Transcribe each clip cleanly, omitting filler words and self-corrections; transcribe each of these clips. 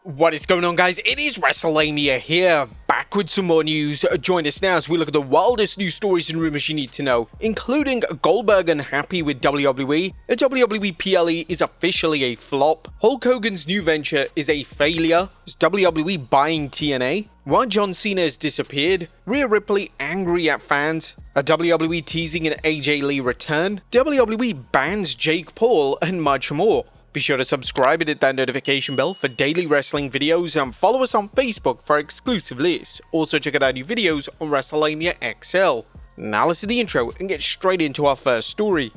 What is going on, guys? It is Wrestlelamia here, back with some more news. Join us now as we look at the wildest news stories and rumors you need to know, including Goldberg unhappy with WWE, a WWE PLE is officially a flop, Hulk Hogan's new venture is a failure, is WWE buying TNA, why John Cena has disappeared, Rhea Ripley angry at fans, a WWE teasing an AJ Lee return, WWE bans Jake Paul, and much more. Be sure to subscribe and hit that notification bell for daily wrestling videos and follow us on Facebook for exclusive lists. Also check out our new videos on Wrestlelamia XL. Now let's do the intro and get straight into our first story.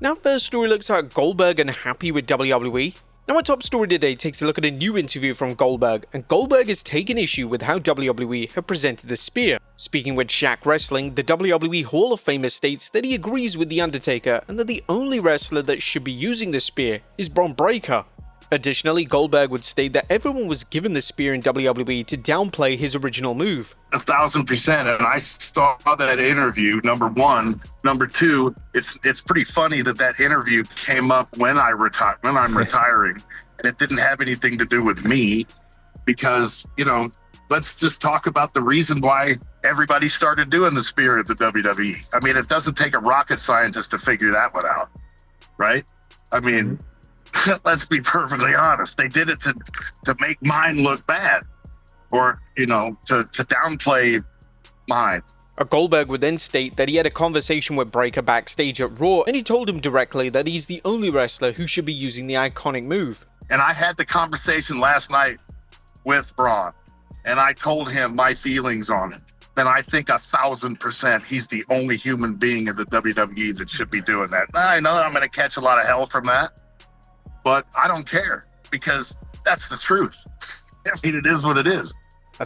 Now first story looks at Goldberg unhappy with WWE. Now our top story today takes a look at a new interview from Goldberg, and Goldberg has taken issue with how WWE have presented the spear. Speaking with Shaq Wrestling, the WWE Hall of Famer states that he agrees with The Undertaker and that the only wrestler that should be using the spear is Bron Breakker. Additionally, Goldberg would state that everyone was given the spear in WWE to downplay his original move. 1,000%, and I saw that interview, number one. Number two, it's pretty funny that interview came up when I'm retiring, and it didn't have anything to do with me, because, let's just talk about the reason why everybody started doing the spear at the WWE. I mean, it doesn't take a rocket scientist to figure that one out, right? I mean, let's be perfectly honest. They did it to make mine look bad, or, to downplay mine. Goldberg would then state that he had a conversation with Breakker backstage at Raw, and he told him directly that he's the only wrestler who should be using the iconic move. And I had the conversation last night with Bron, and I told him my feelings on it. And I think 1,000% he's the only human being in the WWE that should be doing that. I know I'm going to catch a lot of hell from that, but I don't care, because that's the truth. I mean, it is what it is.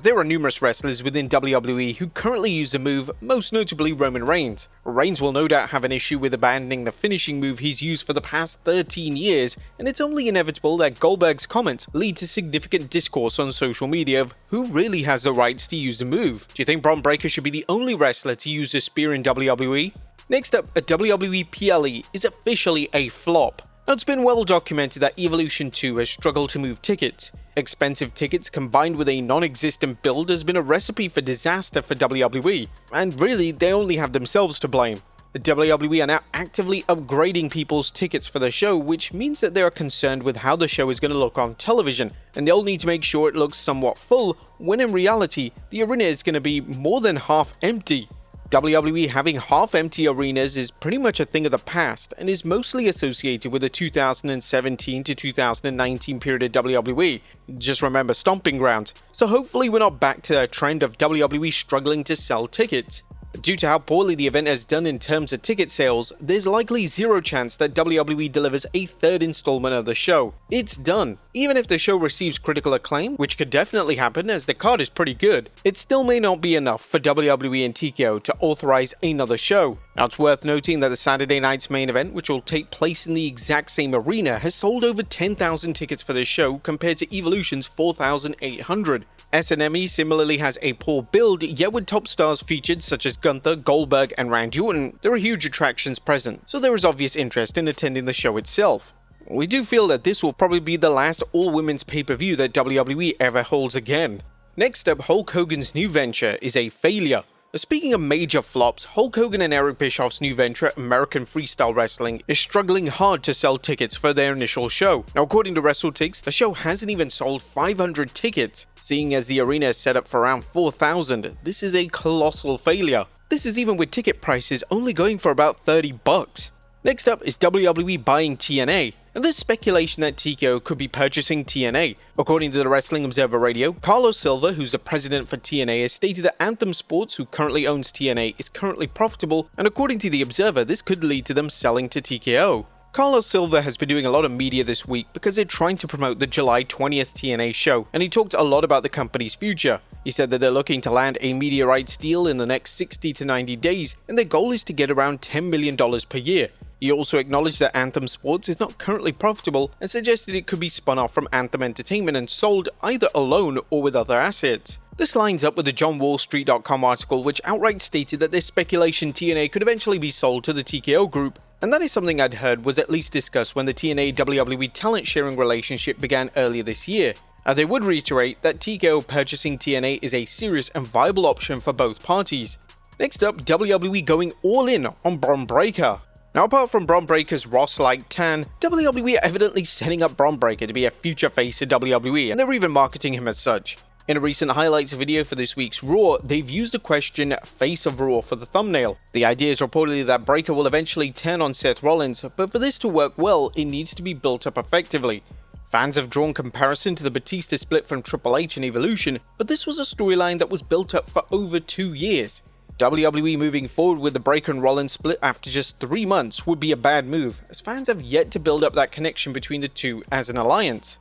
There are numerous wrestlers within WWE who currently use the move, most notably Roman Reigns. Reigns will no doubt have an issue with abandoning the finishing move he's used for the past 13 years, and it's only inevitable that Goldberg's comments lead to significant discourse on social media of who really has the rights to use the move. Do you think Bron Breakker should be the only wrestler to use the spear in WWE? Next up, a WWE PLE is officially a flop. Now, it's been well documented that Evolution 2 has struggled to move tickets. Expensive tickets combined with a non-existent build has been a recipe for disaster for WWE, and really they only have themselves to blame. The WWE are now actively upgrading people's tickets for the show, which means that they are concerned with how the show is going to look on television, and they'll need to make sure it looks somewhat full, when in reality the arena is going to be more than half empty. WWE having half-empty arenas is pretty much a thing of the past and is mostly associated with the 2017 to 2019 period of WWE. Just remember Stomping Grounds. So hopefully we're not back to a trend of WWE struggling to sell tickets. Due to how poorly the event has done in terms of ticket sales, there's likely zero chance that WWE delivers a third installment of the show. It's done. Even if the show receives critical acclaim, which could definitely happen as the card is pretty good, it still may not be enough for WWE and TKO to authorize another show. Now it's worth noting that the Saturday night's main event, which will take place in the exact same arena, has sold over 10,000 tickets for the show compared to Evolution's 4,800. SNME similarly has a poor build, yet with top stars featured such as Gunther, Goldberg, and Randy Orton, there are huge attractions present, so there is obvious interest in attending the show itself. We do feel that this will probably be the last all-women's pay-per-view that WWE ever holds again. Next up, Hulk Hogan's new venture is a failure. Speaking of major flops, Hulk Hogan and Eric Bischoff's new venture, American Freestyle Wrestling, is struggling hard to sell tickets for their initial show. Now, according to WrestleTix, the show hasn't even sold 500 tickets. Seeing as the arena is set up for around 4,000, this is a colossal failure. This is even with ticket prices only going for about $30. Next up is WWE buying TNA, and there's speculation that TKO could be purchasing TNA. According to the Wrestling Observer Radio, Carlos Silva, who's the president for TNA, has stated that Anthem Sports, who currently owns TNA, is currently profitable, and according to the Observer, this could lead to them selling to TKO. Carlos Silva has been doing a lot of media this week because they're trying to promote the July 20th TNA show, and he talked a lot about the company's future. He said that they're looking to land a media rights deal in the next 60 to 90 days, and their goal is to get around $10 million per year. He also acknowledged that Anthem Sports is not currently profitable and suggested it could be spun off from Anthem Entertainment and sold either alone or with other assets. This lines up with the JohnWallStreet.com article, which outright stated that there's speculation TNA could eventually be sold to the TKO group, and that is something I'd heard was at least discussed when the TNA WWE talent sharing relationship began earlier this year. They would reiterate that TKO purchasing TNA is a serious and viable option for both parties. Next up, WWE going all in on Bron Breakker. Now, apart from Bron Breakker's Ross-like tan, WWE are evidently setting up Bron Breakker to be a future face of WWE, and they're even marketing him as such. In a recent highlights video for this week's Raw, they've used the question "Face of Raw" for the thumbnail. The idea is reportedly that Breakker will eventually turn on Seth Rollins, but for this to work well, it needs to be built up effectively. Fans have drawn comparison to the Batista split from Triple H and Evolution, but this was a storyline that was built up for over 2 years. WWE moving forward with the Breakker and Rollins split after just 3 months would be a bad move, as fans have yet to build up that connection between the two as an alliance.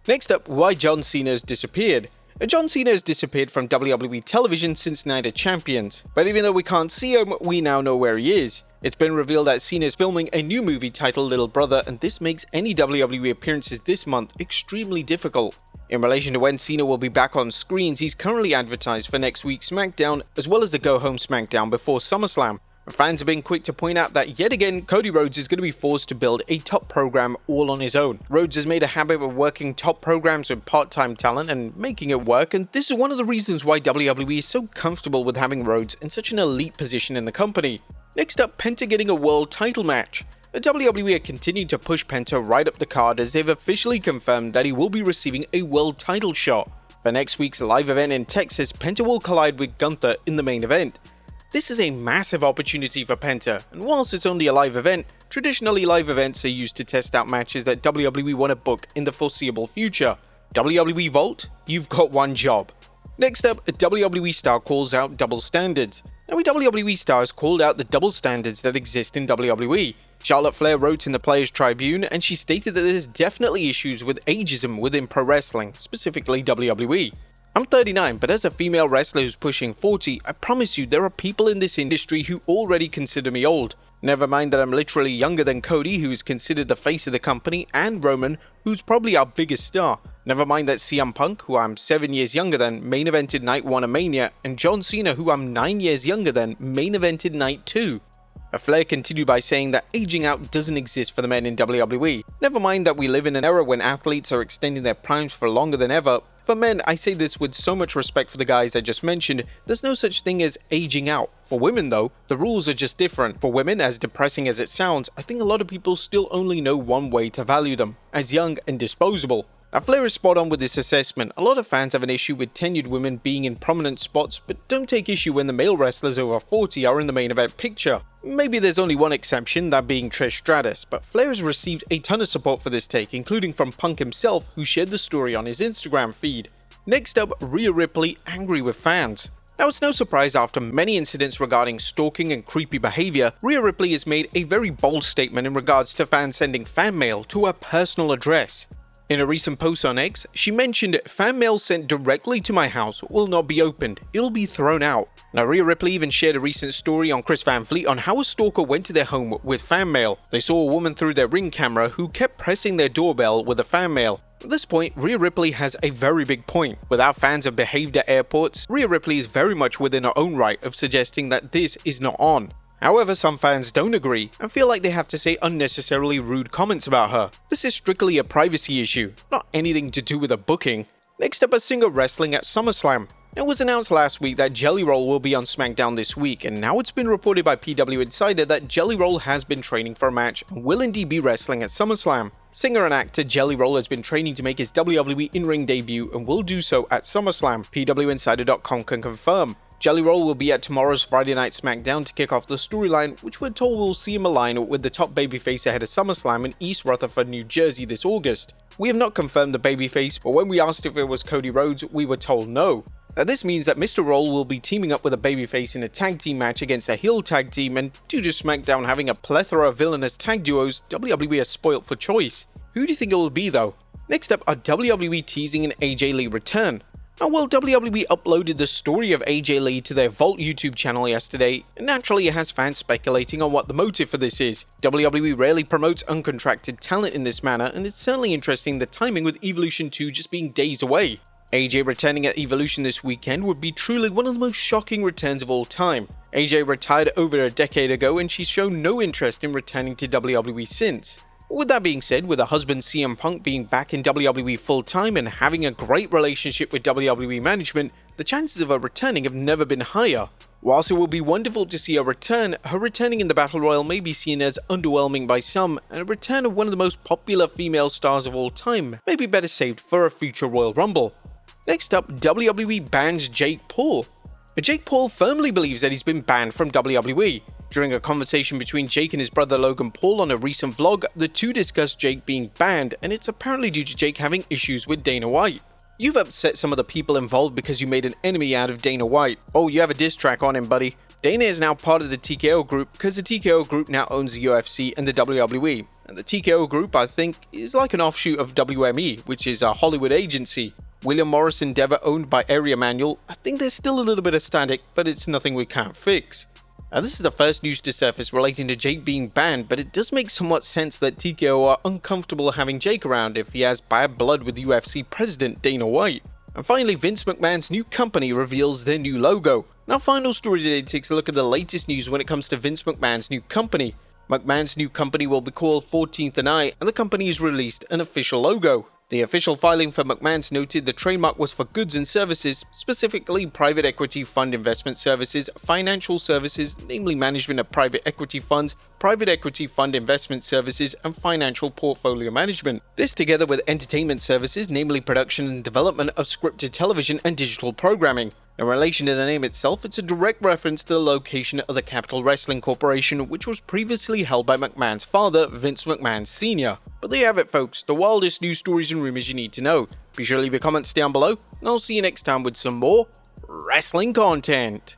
Next up, why John Cena has disappeared. John Cena has disappeared from WWE television since Night of Champions, but even though we can't see him, we now know where he is. It's been revealed that Cena is filming a new movie titled Little Brother, and this makes any WWE appearances this month extremely difficult. In relation to when Cena will be back on screens, he's currently advertised for next week's SmackDown, as well as the Go Home SmackDown before SummerSlam. Fans have been quick to point out that yet again, Cody Rhodes is going to be forced to build a top program all on his own. Rhodes has made a habit of working top programs with part-time talent and making it work, and this is one of the reasons why WWE is so comfortable with having Rhodes in such an elite position in the company. Next up, PENTA getting a world title match. The WWE are continuing to push PENTA right up the card as they've officially confirmed that he will be receiving a world title shot. For next week's live event in Texas, PENTA will collide with Gunther in the main event. This is a massive opportunity for PENTA, and whilst it's only a live event, traditionally live events are used to test out matches that WWE want to book in the foreseeable future. WWE Vault, you've got one job. Next up, a WWE star calls out double standards. Now, a WWE star has called out the double standards that exist in WWE. Charlotte Flair wrote in the Players Tribune, and she stated that there's definitely issues with ageism within pro wrestling, specifically WWE. I'm 39, but as a female wrestler who's pushing 40, I promise you there are people in this industry who already consider me old. Never mind that I'm literally younger than Cody, who is considered the face of the company, and Roman, who's probably our biggest star. Never mind that CM Punk, who I'm 7 years younger than, main evented Night 1 of Mania, and John Cena, who I'm 9 years younger than, main evented Night 2. Flair continued by saying that aging out doesn't exist for the men in WWE. Never mind that we live in an era when athletes are extending their primes for longer than ever. For men, I say this with so much respect for the guys I just mentioned, there's no such thing as aging out. For women though, the rules are just different. For women, as depressing as it sounds, I think a lot of people still only know one way to value them, as young and disposable. Now, Flair is spot on with this assessment. A lot of fans have an issue with tenured women being in prominent spots, but don't take issue when the male wrestlers over 40 are in the main event picture. Maybe there's only one exception, that being Trish Stratus, but Flair has received a ton of support for this take, including from Punk himself, who shared the story on his Instagram feed. Next up, Rhea Ripley angry with fans. Now, it's no surprise after many incidents regarding stalking and creepy behavior, Rhea Ripley has made a very bold statement in regards to fans sending fan mail to her personal address. In a recent post on X, she mentioned, "Fan mail sent directly to my house will not be opened, it'll be thrown out." Now, Rhea Ripley even shared a recent story on Chris Van Vliet on how a stalker went to their home with fan mail. They saw a woman through their Ring camera who kept pressing their doorbell with the fan mail. At this point, Rhea Ripley has a very big point. With how fans have behaved at airports, Rhea Ripley is very much within her own right of suggesting that this is not on. However, some fans don't agree and feel like they have to say unnecessarily rude comments about her. This is strictly a privacy issue, not anything to do with a booking. Next up, a singer wrestling at SummerSlam. It was announced last week that Jelly Roll will be on SmackDown this week, and now it's been reported by PW Insider that Jelly Roll has been training for a match and will indeed be wrestling at SummerSlam. Singer and actor Jelly Roll has been training to make his WWE in-ring debut and will do so at SummerSlam, PWInsider.com can confirm. Jelly Roll will be at tomorrow's Friday Night SmackDown to kick off the storyline, which we're told will see him align with the top babyface ahead of SummerSlam in East Rutherford, New Jersey this August. We have not confirmed the babyface, but when we asked if it was Cody Rhodes, we were told no. Now, this means that Mr. Roll will be teaming up with a babyface in a tag team match against a heel tag team, and due to SmackDown having a plethora of villainous tag duos, WWE is spoilt for choice. Who do you think it will be though? Next up, are WWE teasing an AJ Lee return? Now, well, WWE uploaded the story of AJ Lee to their Vault YouTube channel yesterday, and naturally it has fans speculating on what the motive for this is. WWE rarely promotes uncontracted talent in this manner, and it's certainly interesting the timing with Evolution 2 just being days away. AJ returning at Evolution this weekend would be truly one of the most shocking returns of all time. AJ retired over a decade ago and she's shown no interest in returning to WWE since. With that being said, with her husband CM Punk being back in WWE full-time and having a great relationship with WWE management, the chances of her returning have never been higher. Whilst it will be wonderful to see her return, her returning in the Battle Royal may be seen as underwhelming by some, and a return of one of the most popular female stars of all time may be better saved for a future Royal Rumble. Next up, WWE bans Jake Paul. Jake Paul firmly believes that he's been banned from WWE. During a conversation between Jake and his brother Logan Paul on a recent vlog, the two discussed Jake being banned, and it's apparently due to Jake having issues with Dana White. You've upset some of the people involved because you made an enemy out of Dana White. Oh, you have a diss track on him, buddy. Dana is now part of the TKO group because the TKO group now owns the UFC and the WWE. And the TKO group, I think, is like an offshoot of WME, which is a Hollywood agency. William Morris Endeavor owned by Area Manual. I think there's still a little bit of static, but it's nothing we can't fix. Now, this is the first news to surface relating to Jake being banned, but it does make somewhat sense that TKO are uncomfortable having Jake around if he has bad blood with UFC president Dana White. And finally, Vince McMahon's new company reveals their new logo. Now, Final Story today takes a look at the latest news when it comes to Vince McMahon's new company. McMahon's new company will be called 14th and I, and the company has released an official logo. The official filing for McMahon's noted the trademark was for goods and services, specifically private equity fund investment services, financial services, namely management of private equity funds, private equity fund investment services, and financial portfolio management. This together with entertainment services, namely production and development of scripted television and digital programming. In relation to the name itself, it's a direct reference to the location of the Capital Wrestling Corporation, which was previously held by McMahon's father, Vince McMahon Sr. But there you have it, folks, the wildest news stories and rumors you need to know. Be sure to leave your comments down below, and I'll see you next time with some more wrestling content.